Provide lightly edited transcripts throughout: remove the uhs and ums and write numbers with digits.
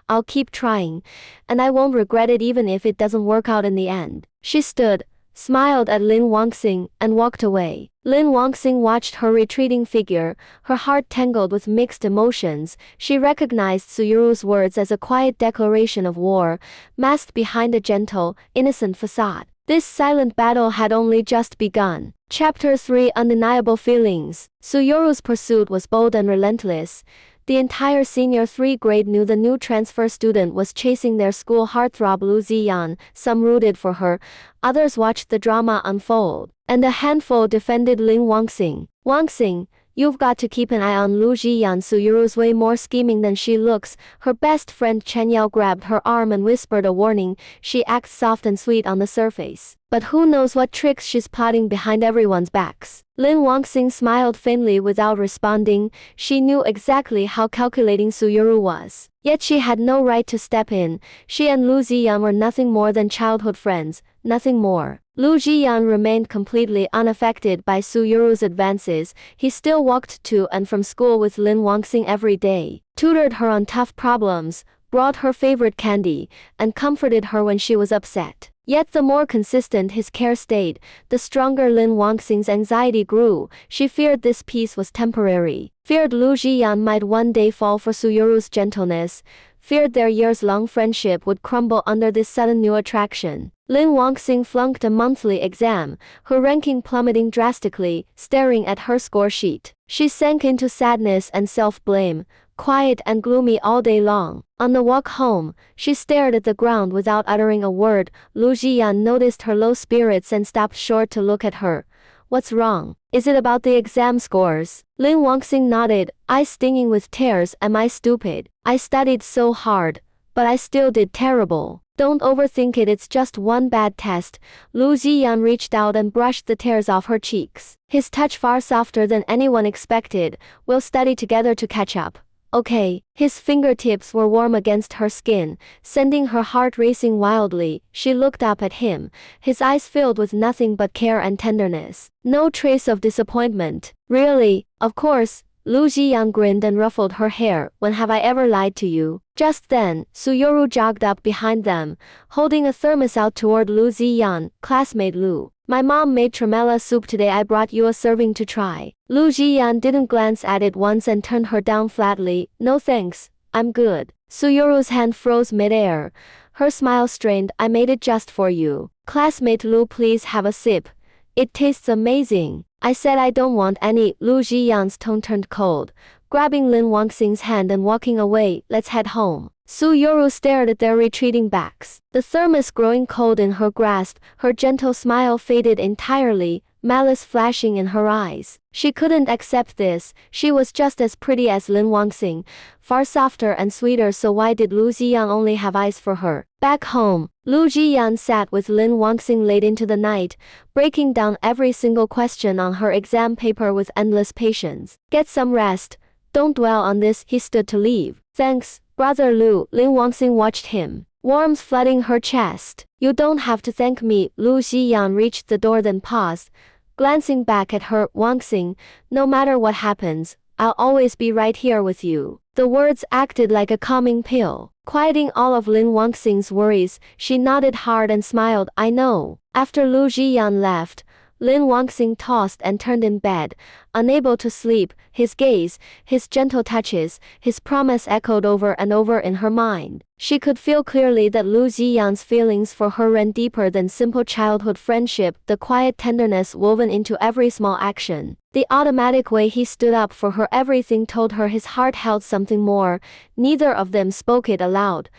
I'll keep trying, and I won't regret it even if it doesn't work out in the end. She stood, smiled at Lin Wangxing, and walked away. Lin Wangxing watched her retreating figure, her heart tangled with mixed emotions. She recognized Suyuru's words as a quiet declaration of war, masked behind a gentle, innocent facade. This silent battle had only just begun. Chapter 3: Undeniable Feelings. Suyuru's pursuit was bold and relentless. The entire senior 3 grade knew the new transfer student was chasing their school heartthrob Lu Ziyan. Some rooted for her, others watched the drama unfold, and a handful defended Lin Wangxing. Wangxing, you've got to keep an eye on Lu Ziyan. Suyuru's way more scheming than she looks. Her best friend Chen Yao grabbed her arm and whispered a warning. She acts soft and sweet on the surface, but who knows what tricks she's plotting behind everyone's backs. Lin Wangxing smiled faintly without responding. She knew exactly how calculating Suyuru was. Yet she had no right to step in. She and Lu Ziyan were nothing more than childhood friends, nothing more. Lu Ziyan remained completely unaffected by Suyuru's advances. He still walked to and from school with Lin Wangxing every day, tutored her on tough problems, brought her favorite candy, and comforted her when she was upset. Yet the more consistent his care stayed, the stronger Lin Wangxing's anxiety grew. She feared this peace was temporary, feared Lu Ziyan might one day fall for Suyuru's gentleness, feared their years-long friendship would crumble under this sudden new attraction. Lin Wangxing flunked a monthly exam, her ranking plummeting drastically. Staring at her score sheet, she sank into sadness and self-blame, quiet and gloomy all day long. On the walk home, she stared at the ground without uttering a word. Lu Ziyan noticed her low spirits and stopped short to look at her. What's wrong? Is it about the exam scores? Lin Wangxing nodded, eyes stinging with tears. Am I stupid? I studied so hard, but I still did terrible. Don't overthink it, it's just one bad test. Lu Ziyan reached out and brushed the tears off her cheeks. His touch far softer than anyone expected. We'll study together to catch up. Okay. His fingertips were warm against her skin, sending her heart racing wildly. She looked up at him, his eyes filled with nothing but care and tenderness. No trace of disappointment. Really? Of course. Lu Ziyan grinned and ruffled her hair. When have I ever lied to you? Just then, Suyuru jogged up behind them, holding a thermos out toward Lu Ziyan. Classmate Lu, my mom made tremella soup today. I brought you a serving to try. Lu Ziyan didn't glance at it once and turned her down flatly. No thanks, I'm good. Suyuru's hand froze midair. Her smile strained. I made it just for you. Classmate Lu, please have a sip. It tastes amazing. I said I don't want any. Lu Ziyan's tone turned cold, grabbing Lin Wangxing's hand and walking away. Let's head home. Suyuru stared at their retreating backs, the thermos growing cold in her grasp. Her gentle smile faded entirely, malice flashing in her eyes. She couldn't accept this. She was just as pretty as Lin Wangxing, far softer and sweeter, so why did Lu Ziyan only have eyes for her? Back home, Lu Ziyan sat with Lin Wangxing late into the night, breaking down every single question on her exam paper with endless patience. Get some rest. Don't dwell on this. He stood to leave. Thanks, Brother Lu. Lin Wangxing watched him, warmth flooding her chest. You don't have to thank me. Lu Ziyan reached the door then paused, glancing back at her. Wangxing, no matter what happens, I'll always be right here with you. The words acted like a calming pill, quieting all of Lin Wangxing's worries. She nodded hard and smiled. I know. After Lu Ziyan left, Lin Wangxing tossed and turned in bed, unable to sleep. His gaze, his gentle touches, his promise echoed over and over in her mind. She could feel clearly that Lu Ziyan's feelings for her ran deeper than simple childhood friendship, the quiet tenderness woven into every small action. The automatic way he stood up for her, everything told her his heart held something more. Neither of them spoke it aloud,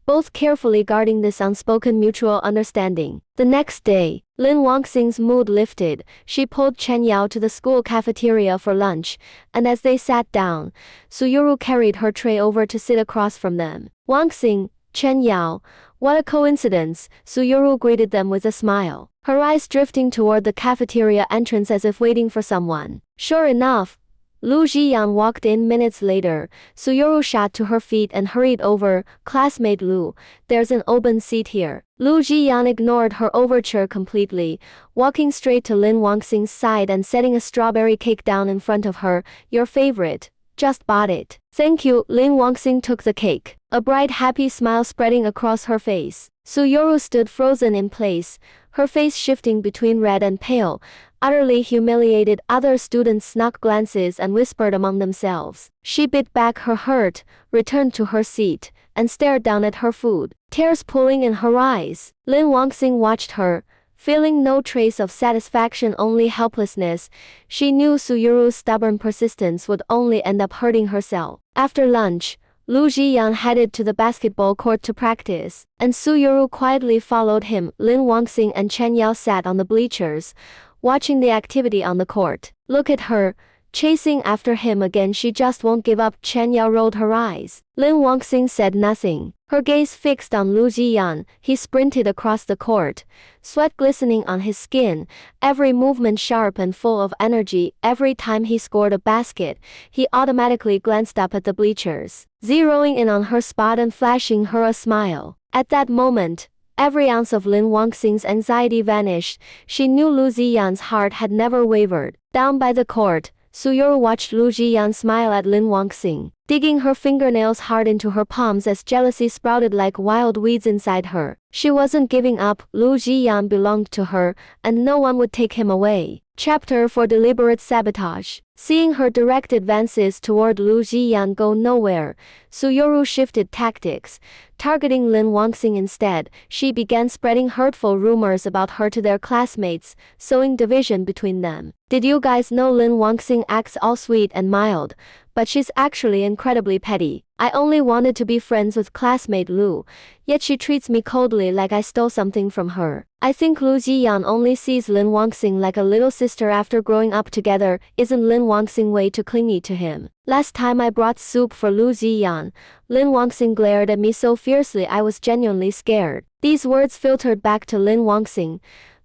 both carefully guarding this unspoken mutual understanding. The next day, Lin Wangxing's mood lifted. She pulled Chen Yao to the school cafeteria for lunch, and as they sat down, Suyuru carried her tray over to sit across from them. Wangxing, Chen Yao, what a coincidence. Suyuru greeted them with a smile, her eyes drifting toward the cafeteria entrance as if waiting for someone. Sure enough, Lu Ziyan walked in minutes later. Suyuru shot to her feet and hurried over. Classmate Lu, there's an open seat here. Lu Ziyan ignored her overture completely, walking straight to Lin Wangxing's side and setting a strawberry cake down in front of her. Your favorite. just bought it. Thank you. Lin Wangxing took the cake, a bright happy smile spreading across her face. Suyoru stood frozen in place, her face shifting between red and pale. Utterly humiliated, other students snuck glances and whispered among themselves. She bit back her hurt, returned to her seat, and stared down at her food, tears pooling in her eyes. Lin Wangxing watched her, feeling no trace of satisfaction, only helplessness. She knew Suyoru's stubborn persistence would only end up hurting herself. After lunch, Lu Jiyan headed to the basketball court to practice, and Suyoru quietly followed him. Lin Wangxing and Chen Yao sat on the bleachers, watching the activity on the court. Look at her, chasing after him again. She just won't give up. Chen Yao rolled her eyes. Lin Wangxing said nothing, her gaze fixed on Lu Jiyan. He sprinted across the court, sweat glistening on his skin, every movement sharp and full of energy. Every time he scored a basket, he automatically glanced up at the bleachers, zeroing in on her spot and flashing her a smile. At that moment, every ounce of Lin Wangxing's anxiety vanished. She knew Lu Jiyan's heart had never wavered. Down by the court, Suyoru watched Lu Jiyan smile at Lin Wangxing, digging her fingernails hard into her palms as jealousy sprouted like wild weeds inside her. She wasn't giving up. Lu Jiyan belonged to her, and no one would take him away. Chapter 4: Deliberate Sabotage. Seeing her direct advances toward Lu Jiyan go nowhere, Suyoru shifted tactics, targeting Lin Wangxing instead. She began spreading hurtful rumors about her to their classmates, sowing division between them. Did you guys know Lin Wangxing acts all sweet and mild, but she's actually incredibly petty. I only wanted to be friends with classmate Lu, yet she treats me coldly like I stole something from her. I think Lu Jiyan only sees Lin Wangxing like a little sister after growing up together. Isn't Lin Wangxing way too clingy to him? Last time I brought soup for Lu Jiyan, Lin Wangxing glared at me so fiercely I was genuinely scared. These words filtered back to Lin Wangxing,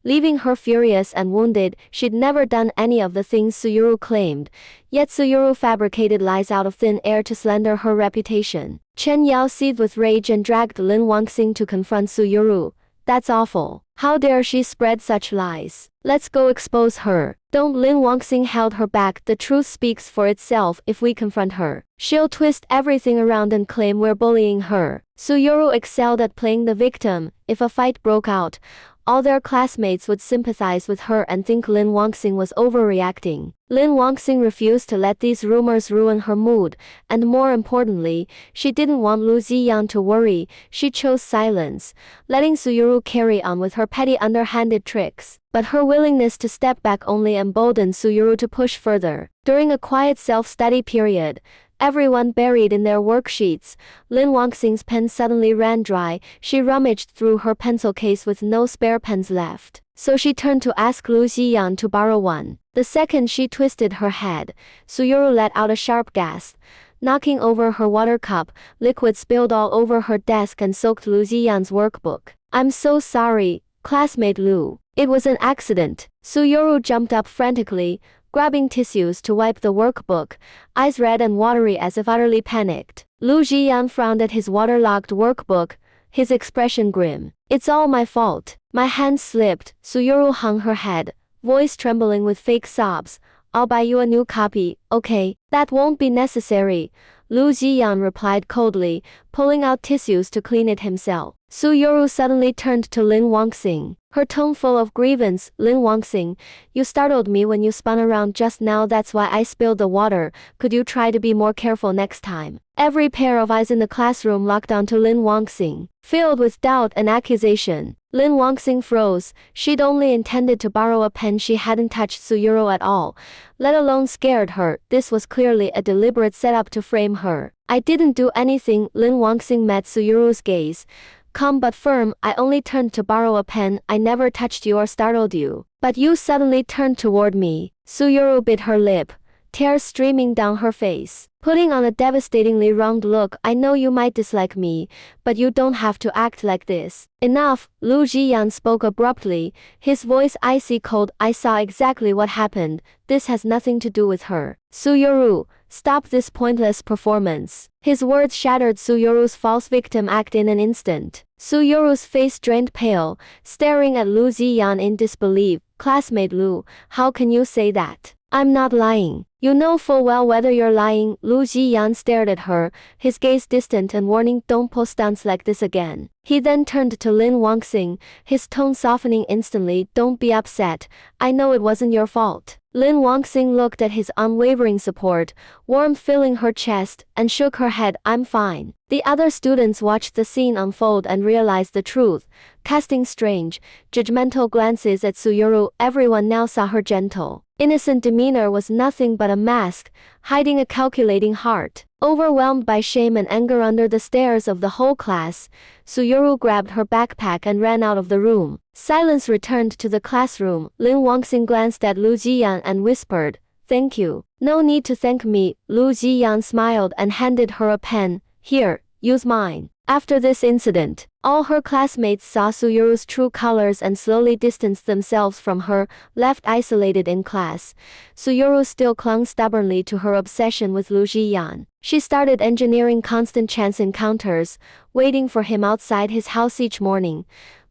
leaving her furious and wounded. She'd never done any of the things Suyoru claimed, yet Suyoru fabricated lies out of thin air to slander her reputation. Chen Yao seethed with rage and dragged Lin Wangxing to confront Suyoru. That's awful. How dare she spread such lies? Let's go expose her. Don't. Lin Wangxing held her back. The truth speaks for itself. If we confront her, she'll twist everything around and claim we're bullying her. Suyoru excelled at playing the victim. If a fight broke out, all their classmates would sympathize with her and think Lin Wangxing was overreacting. Lin Wangxing refused to let these rumors ruin her mood, and more importantly, she didn't want Lu Jiyan to worry. She chose silence, letting Suyoru carry on with her petty underhanded tricks. But her willingness to step back only emboldened Suyoru to push further. During a quiet self-study period, everyone buried in their worksheets, Lin Wangxing's pen suddenly ran dry. She rummaged through her pencil case with no spare pens left, so she turned to ask Lu Jiyan to borrow one. The second she twisted her head, Suyoru let out a sharp gasp, knocking over her water cup. Liquid spilled all over her desk and soaked Lu Jiyan's workbook. I'm so sorry, classmate Lu. It was an accident. Suyoru jumped up frantically, grabbing tissues to wipe the workbook, eyes red and watery as if utterly panicked. Lu Jiyan frowned at his waterlogged workbook, his expression grim. It's all my fault. My hand slipped. Suyoru hung her head, voice trembling with fake sobs. I'll buy you a new copy, okay? That won't be necessary, Lu Jiyan replied coldly, pulling out tissues to clean it himself. Suyoru suddenly turned to Lin Wangxing, her tone full of grievance. Lin Wangxing, you startled me when you spun around just now. That's why I spilled the water. Could you try to be more careful next time? Every pair of eyes in the classroom locked onto Lin Wangxing, filled with doubt and accusation. Lin Wangxing froze. She'd only intended to borrow a pen. She hadn't touched Suyoru at all, let alone scared her. This was clearly a deliberate setup to frame her. I didn't do anything. Lin Wangxing met Suyoru's gaze, calm but firm. I only turned to borrow a pen. I never touched you or startled you. But you suddenly turned toward me. Suyoru bit her lip, tears streaming down her face, putting on a devastatingly wronged look. I know you might dislike me, but you don't have to act like this. Enough, Lu Jiyan spoke abruptly, his voice icy cold. I saw exactly what happened. This has nothing to do with her. Suyoru, stop this pointless performance. His words shattered Suyoru's false victim act in an instant. Suyoru's face drained pale, staring at Lu Jiyan in disbelief. Classmate Lu, how can you say that? I'm not lying. You know full well whether you're lying. Lu Jiyan stared at her, his gaze distant and warning, don't pull stunts like this again. He then turned to Lin Wangxing, his tone softening instantly, don't be upset, I know it wasn't your fault. Lin Wangxing looked at his unwavering support, warmth filling her chest, and shook her head, I'm fine. The other students watched the scene unfold and realized the truth, casting strange, judgmental glances at Suyuru. Everyone now saw her gentle, innocent demeanor was nothing but a mask, hiding a calculating heart. Overwhelmed by shame and anger under the stares of the whole class, Suyuru grabbed her backpack and ran out of the room. Silence returned to the classroom. Lin Wangxing glanced at Lu Jiyan and whispered, thank you. No need to thank me. Lu Jiyan smiled and handed her a pen. Here, use mine. After this incident, all her classmates saw Suyuru's true colors and slowly distanced themselves from her, left isolated in class. Suyuru still clung stubbornly to her obsession with Lu Jiyan. She started engineering constant chance encounters, waiting for him outside his house each morning,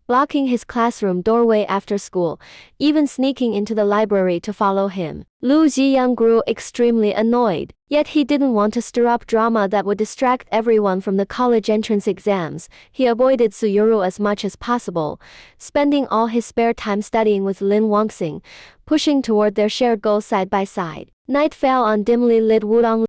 blocking his classroom doorway after school, even sneaking into the library to follow him. Lu Jiyan grew extremely annoyed. Yet he didn't want to stir up drama that would distract everyone from the college entrance exams. He avoided Suyuru as much as possible, spending all his spare time studying with Lin Wangxing, pushing toward their shared goal side by side. Night fell on dimly lit Wudong